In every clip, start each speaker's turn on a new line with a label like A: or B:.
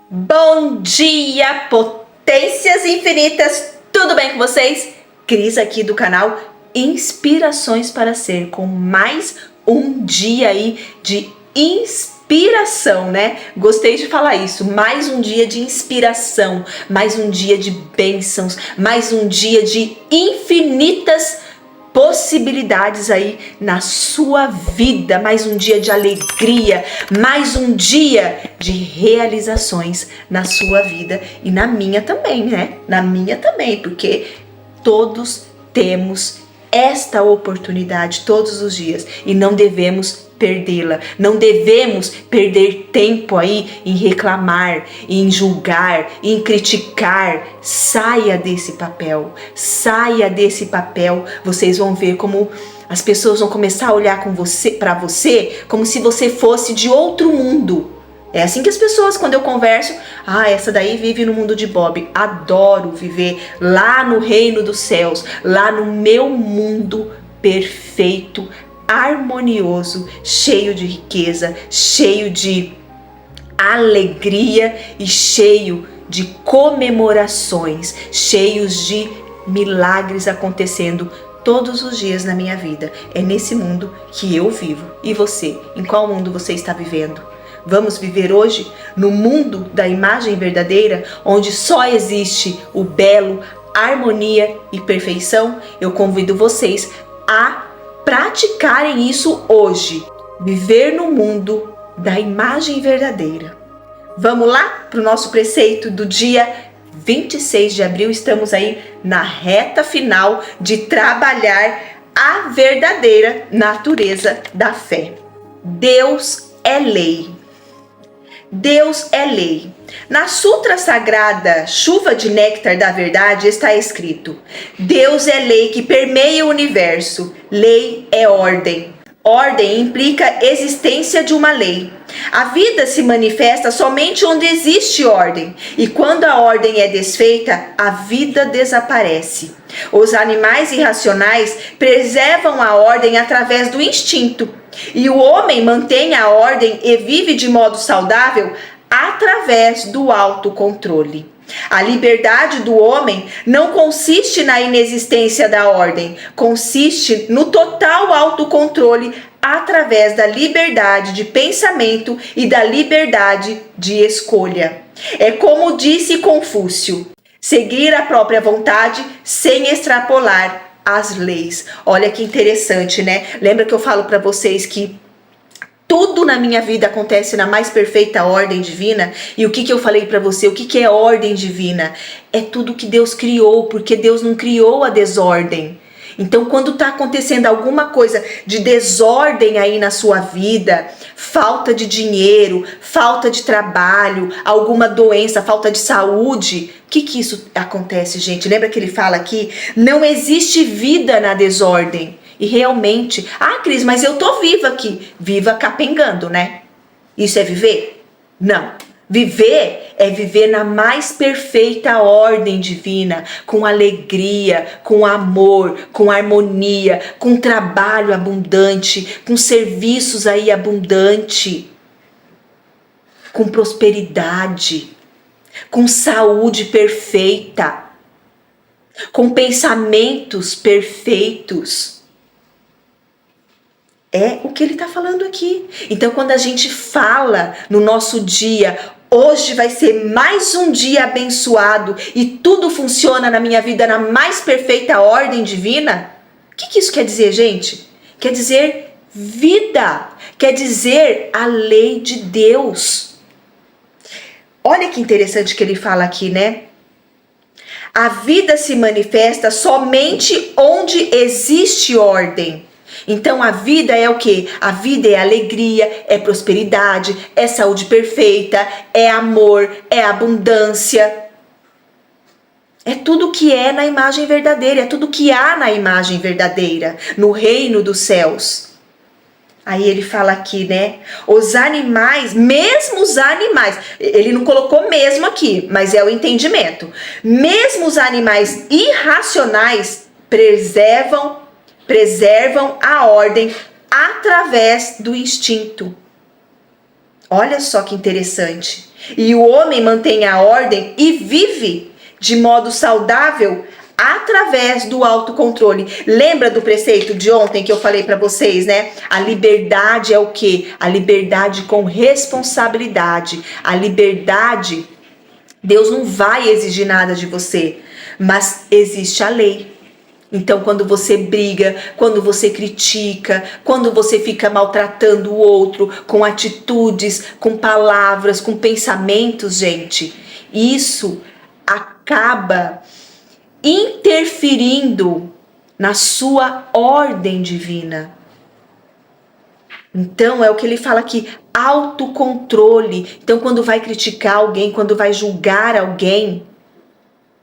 A: Bom dia, potências infinitas! Tudo bem com vocês? Cris aqui do canal Inspirações para Ser, com mais um dia aí de inspiração, né? Gostei de falar isso, mais um dia de inspiração, mais um dia de bênçãos, mais um dia de infinitas possibilidades aí na sua vida, mais um dia de alegria, mais um dia de realizações na sua vida e na minha também, né? Na minha também, porque todos temos esta oportunidade todos os dias e não devemos perdê-la, não devemos perder tempo aí em reclamar, em julgar, em criticar. Saia desse papel, vocês vão ver como as pessoas vão começar a olhar para você como se você fosse de outro mundo. É assim que as pessoas, quando eu converso, essa daí vive no mundo de Bob. Adoro viver lá no reino dos céus, lá no meu mundo perfeito, harmonioso, cheio de riqueza, cheio de alegria e cheio de comemorações, cheios de milagres acontecendo todos os dias na minha vida. É nesse mundo que eu vivo. E você? Em qual mundo você está vivendo? Vamos viver hoje no mundo da imagem verdadeira, onde só existe o belo, harmonia e perfeição? Eu convido vocês a praticarem isso hoje. Viver no mundo da imagem verdadeira. Vamos lá para o nosso preceito do dia 26 de abril. Estamos aí na reta final de trabalhar a verdadeira natureza da fé. Deus é lei. Deus é lei. Na Sutra Sagrada Chuva de Néctar da Verdade está escrito: Deus é lei que permeia o universo. Lei é ordem. Ordem implica existência de uma lei. A vida se manifesta somente onde existe ordem, e quando a ordem é desfeita, a vida desaparece. Os animais irracionais preservam a ordem através do instinto, e o homem mantém a ordem e vive de modo saudável através do autocontrole. A liberdade do homem não consiste na inexistência da ordem, consiste no total autocontrole através da liberdade de pensamento e da liberdade de escolha. É como disse Confúcio: seguir a própria vontade sem extrapolar as leis. Olha que interessante, né? Lembra que eu falo para vocês que tudo na minha vida acontece na mais perfeita ordem divina? E o que eu falei para você? O que é ordem divina? É tudo que Deus criou, porque Deus não criou a desordem. Então, quando está acontecendo alguma coisa de desordem aí na sua vida, falta de dinheiro, falta de trabalho, alguma doença, falta de saúde, o que isso acontece, gente? Lembra que ele fala aqui? Não existe vida na desordem. E realmente, Cris, mas eu tô viva aqui. Viva capengando, né? Isso é viver? Não. Viver é viver na mais perfeita ordem divina, com alegria, com amor, com harmonia, com trabalho abundante, com serviços aí abundante, com prosperidade, com saúde perfeita, com pensamentos perfeitos. É o que ele está falando aqui. Então, quando a gente fala no nosso dia, hoje vai ser mais um dia abençoado e tudo funciona na minha vida na mais perfeita ordem divina, o que isso quer dizer, gente? Quer dizer vida, quer dizer a lei de Deus. Olha que interessante que ele fala aqui, né? A vida se manifesta somente onde existe ordem. Então a vida é o quê? A vida é alegria, é prosperidade, é saúde perfeita, é amor, é abundância. É tudo que é na imagem verdadeira, é tudo que há na imagem verdadeira, no reino dos céus. Aí ele fala aqui, né? Os animais, mesmo os animais, ele não colocou mesmo aqui, mas é o entendimento. Mesmo os animais irracionais preservam a ordem através do instinto. Olha só que interessante. E o homem mantém a ordem e vive de modo saudável através do autocontrole. Lembra do preceito de ontem que eu falei para vocês, né? A liberdade é o quê? A liberdade com responsabilidade. A liberdade, Deus não vai exigir nada de você, mas existe a lei. Então, quando você briga, quando você critica, quando você fica maltratando o outro com atitudes, com palavras, com pensamentos, gente, isso acaba interferindo na sua ordem divina. Então, é o que ele fala aqui, autocontrole. Então, quando vai criticar alguém, quando vai julgar alguém,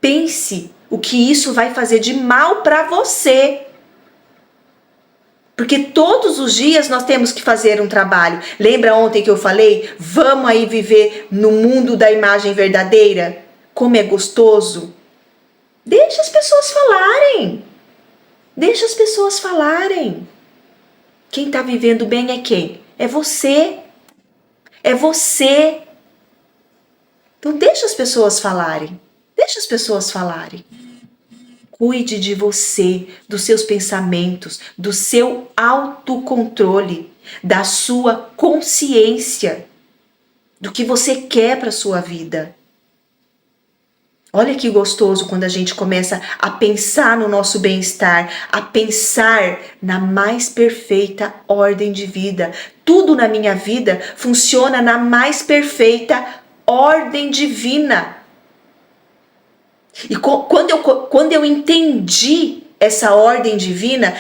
A: pense o que isso vai fazer de mal para você. Porque todos os dias nós temos que fazer um trabalho. Lembra ontem que eu falei? Vamos aí viver no mundo da imagem verdadeira? Como é gostoso. Deixa as pessoas falarem. Deixa as pessoas falarem. Quem está vivendo bem é quem? É você. É você. Então deixa as pessoas falarem. Deixa as pessoas falarem. Cuide de você, dos seus pensamentos, do seu autocontrole, da sua consciência, do que você quer para a sua vida. Olha que gostoso quando a gente começa a pensar no nosso bem-estar, a pensar na mais perfeita ordem de vida. Tudo na minha vida funciona na mais perfeita ordem divina. E quando eu entendi essa ordem divina,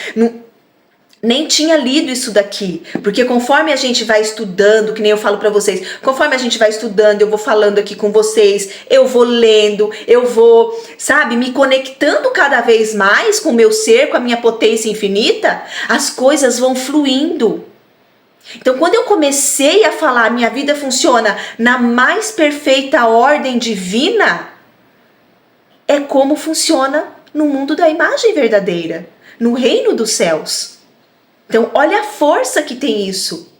A: nem tinha lido isso daqui, porque conforme a gente vai estudando, que nem eu falo para vocês, conforme a gente vai estudando, eu vou falando aqui com vocês, eu vou lendo, eu vou, sabe, me conectando cada vez mais com o meu ser, com a minha potência infinita, as coisas vão fluindo. Então, quando eu comecei a falar, minha vida funciona na mais perfeita ordem divina, é como funciona no mundo da imagem verdadeira, no reino dos céus. Então, olha a força que tem isso.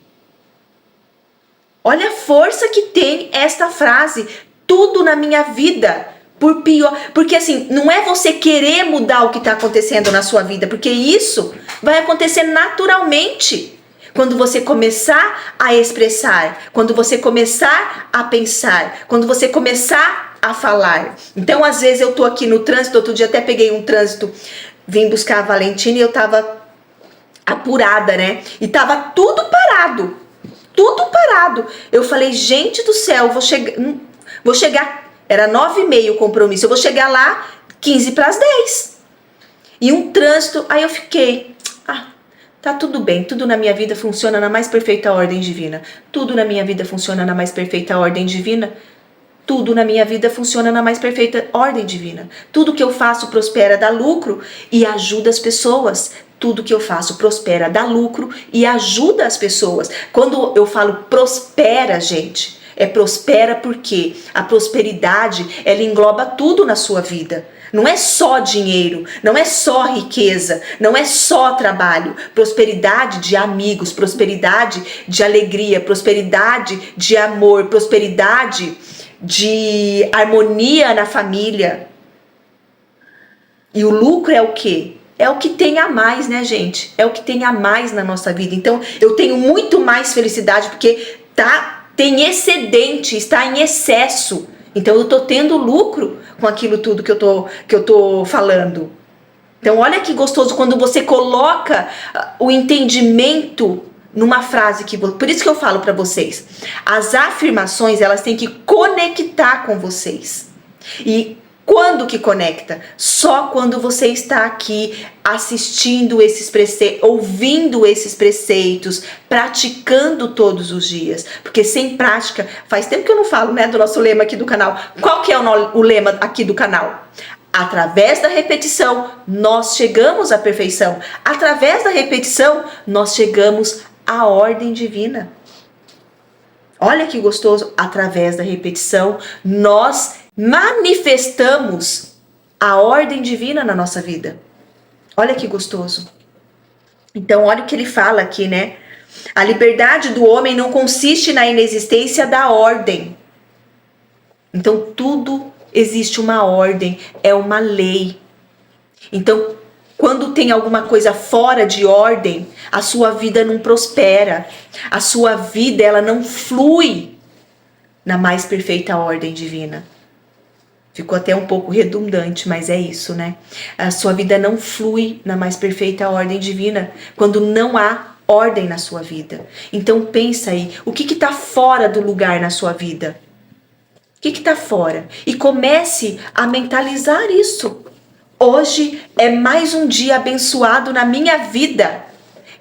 A: Olha a força que tem esta frase. Tudo na minha vida, por pior. Porque assim, não é você querer mudar o que está acontecendo na sua vida, porque isso vai acontecer naturalmente. Quando você começar a expressar, quando você começar a pensar, quando você começar a falar. Então, às vezes eu tô aqui no trânsito, outro dia até peguei um trânsito, vim buscar a Valentina e eu tava apurada, né? E tava tudo parado. Tudo parado. Eu falei, gente do céu, vou chegar, era 9h30 o compromisso, eu vou chegar lá 15:10. E um trânsito, aí eu fiquei, tá tudo bem, tudo na minha vida funciona na mais perfeita ordem divina. Tudo na minha vida funciona na mais perfeita ordem divina. Tudo na minha vida funciona na mais perfeita ordem divina. Tudo que eu faço prospera, dá lucro e ajuda as pessoas. Tudo que eu faço prospera, dá lucro e ajuda as pessoas. Quando eu falo prospera, gente, é prospera porque a prosperidade, ela engloba tudo na sua vida. Não é só dinheiro, não é só riqueza, não é só trabalho. Prosperidade de amigos, prosperidade de alegria, prosperidade de amor, prosperidade de harmonia na família. E o lucro é o quê? É o que tem a mais, né, gente? É o que tem a mais na nossa vida. Então, eu tenho muito mais felicidade porque tem excedente, está em excesso. Então, eu tô tendo lucro com aquilo tudo que eu tô falando. Então, olha que gostoso quando você coloca o entendimento numa frase por isso que eu falo para vocês, as afirmações, elas têm que conectar com vocês. E quando que conecta? Só quando você está aqui assistindo esses preceitos, ouvindo esses preceitos, praticando todos os dias. Porque sem prática, faz tempo que eu não falo, né, do nosso lema aqui do canal. Qual que é o lema aqui do canal? Através da repetição, nós chegamos à perfeição. Através da repetição, nós chegamos à ordem divina. Olha que gostoso. Através da repetição, nós manifestamos a ordem divina na nossa vida. Olha que gostoso. Então, olha o que ele fala aqui, né? A liberdade do homem não consiste na inexistência da ordem. Então tudo existe uma ordem, é uma lei. Então, quando tem alguma coisa fora de ordem, a sua vida não prospera. A sua vida, ela não flui na mais perfeita ordem divina. Ficou até um pouco redundante, mas é isso, né? A sua vida não flui na mais perfeita ordem divina quando não há ordem na sua vida. Então pensa aí, o que está fora do lugar na sua vida? O que está fora? E comece a mentalizar isso. Hoje é mais um dia abençoado na minha vida.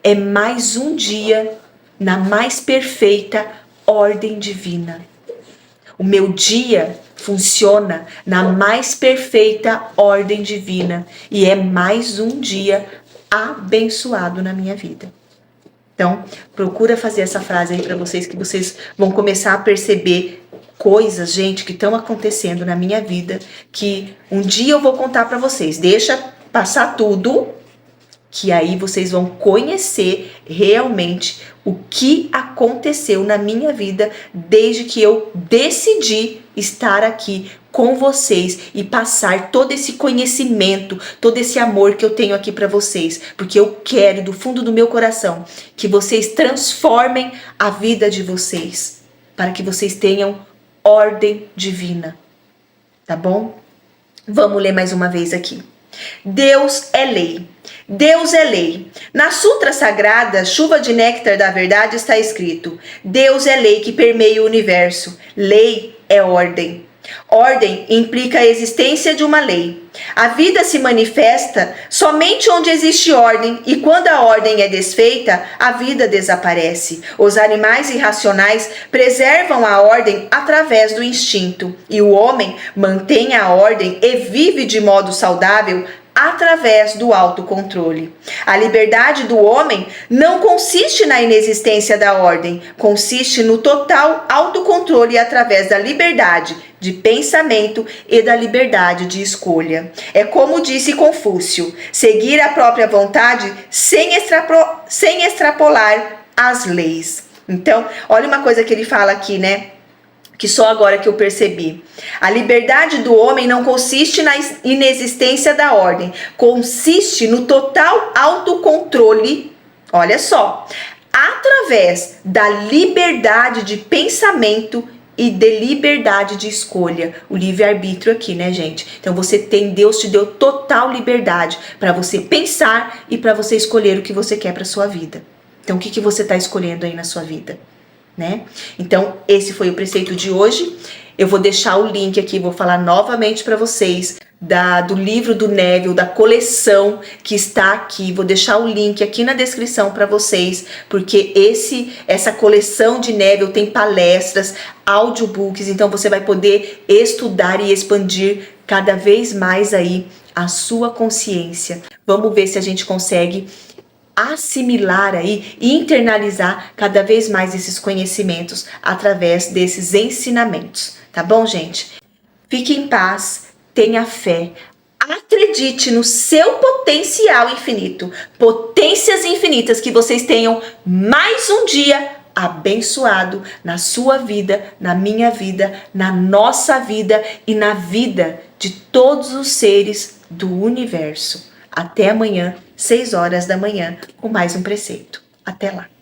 A: É mais um dia na mais perfeita ordem divina. O meu dia funciona na mais perfeita ordem divina e é mais um dia abençoado na minha vida. Então, procura fazer essa frase aí para vocês, que vocês vão começar a perceber coisas, gente, que estão acontecendo na minha vida, que um dia eu vou contar para vocês. Deixa passar tudo, que aí vocês vão conhecer realmente o que aconteceu na minha vida desde que eu decidi estar aqui com vocês e passar todo esse conhecimento, todo esse amor que eu tenho aqui para vocês, porque eu quero do fundo do meu coração que vocês transformem a vida de vocês, para que vocês tenham ordem divina, tá bom? Vamos ler mais uma vez aqui. Deus é lei. Deus é lei. Na Sutra Sagrada, Chuva de Néctar da Verdade, está escrito: Deus é lei que permeia o universo. Lei é ordem. Ordem implica a existência de uma lei. A vida se manifesta somente onde existe ordem, e quando a ordem é desfeita, a vida desaparece. Os animais irracionais preservam a ordem através do instinto, e o homem mantém a ordem e vive de modo saudável através do autocontrole. A liberdade do homem não consiste na inexistência da ordem, consiste no total autocontrole através da liberdade de pensamento e da liberdade de escolha. É como disse Confúcio: seguir a própria vontade sem extrapolar as leis. Então, olha uma coisa que ele fala aqui, né? Que só agora que eu percebi. A liberdade do homem não consiste na inexistência da ordem, consiste no total autocontrole, olha só, através da liberdade de pensamento e de liberdade de escolha. O livre-arbítrio aqui, né, gente? Então Deus te deu total liberdade para você pensar e para você escolher o que você quer para sua vida. Então o que você está escolhendo aí na sua vida? Né? Então esse foi o preceito de hoje. Eu vou deixar o link aqui, vou falar novamente para vocês do livro do Neville, da coleção que está aqui. Vou deixar o link aqui na descrição para vocês, porque essa coleção de Neville tem palestras, audiobooks, então você vai poder estudar e expandir cada vez mais aí a sua consciência. Vamos ver se a gente consegue assimilar aí e internalizar cada vez mais esses conhecimentos através desses ensinamentos, tá bom, gente? Fique em paz, tenha fé, acredite no seu potencial infinito, potências infinitas, que vocês tenham mais um dia abençoado na sua vida, na minha vida, na nossa vida e na vida de todos os seres do universo. Até amanhã, 6 horas da manhã, com mais um preceito. Até lá!